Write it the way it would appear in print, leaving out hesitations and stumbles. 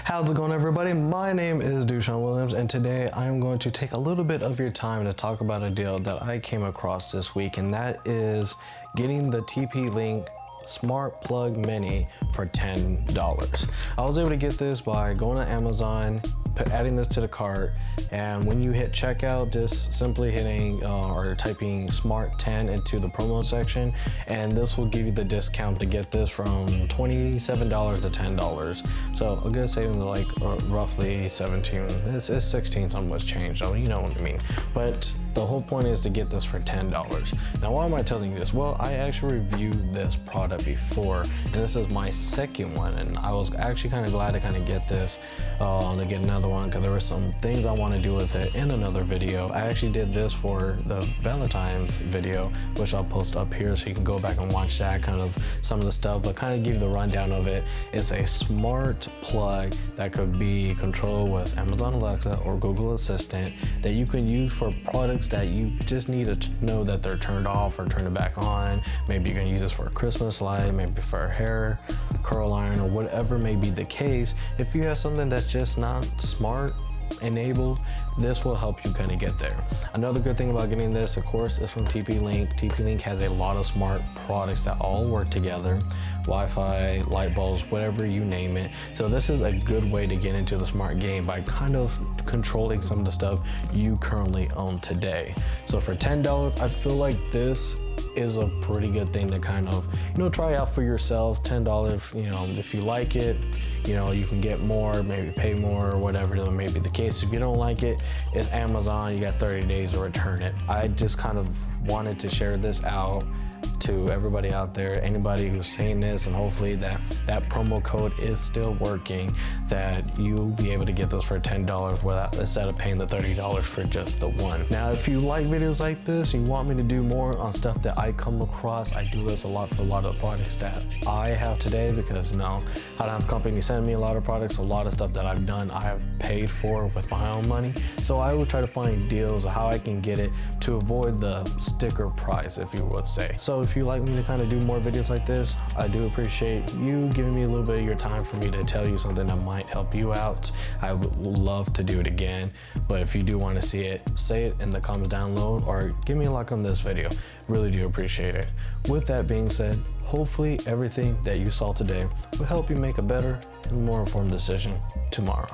How's it going, everybody? My name is Dushan Williams, and today I am going to take a little bit of your time to talk about a deal that I came across this week, and that is getting the TP-Link Smart Plug Mini for $10. I was able to get this by going to Amazon, adding this to the cart, and when you hit checkout, just simply hitting or typing Smart 10 into the promo section, and this will give you the discount to get this from $27 to $10. So a good saving to like roughly 17. It's 16 something was changed, so you know what I mean. But the whole point is to get this for $10. Now, why am I telling you this? Well, I actually reviewed this product before, and this is my second one, and I was actually kind of glad to kind of get this to get another one, because there were some things I want to do with it in another video. I actually did this for the Valentine's video, which I'll post up here so you can go back and watch that, kind of some of the stuff, but kind of give you the rundown of it. It's a smart plug that could be controlled with Amazon Alexa or Google Assistant that you can use for products that you just need to know that they're turned off or turn it back on. Maybe you can use this for a Christmas light, maybe for a hair curl iron, or whatever may be the case. If you have something that's just not smart enabled, this will help you kind of get there. Another good thing about getting this, of course, is from TP-Link. TP-Link has a lot of smart products that all work together. Wi-Fi, light bulbs, whatever you name it. So this is a good way to get into the smart game by kind of controlling some of the stuff you currently own today. So for $10, I feel like this is a pretty good thing to kind of, try out for yourself. $10, if you like it, you can get more, maybe pay more, or whatever may be the case. If you don't like it, it's Amazon, you got 30 days to return it. I just kind of wanted to share this out to everybody out there, anybody who's seeing this, and hopefully that promo code is still working, that you'll be able to get this for $10 without, instead of paying the $30 for just the one. Now, if you like videos like this and you want me to do more on stuff that I come across, I do this a lot for a lot of the products that I have today, because I don't have companies sending me a lot of products. A lot of stuff that I've done, I have paid for with my own money. So I will try to find deals of how I can get it to avoid the sticker price, if you would say. So if you like me to kind of do more videos like this, I do appreciate you giving me a little bit of your time for me to tell you something that might help you out. I would love to do it again, but if you do want to see it, say it in the comments down below, or give me a like on this video. Really do appreciate it. With that being said, hopefully everything that you saw today will help you make a better and more informed decision tomorrow.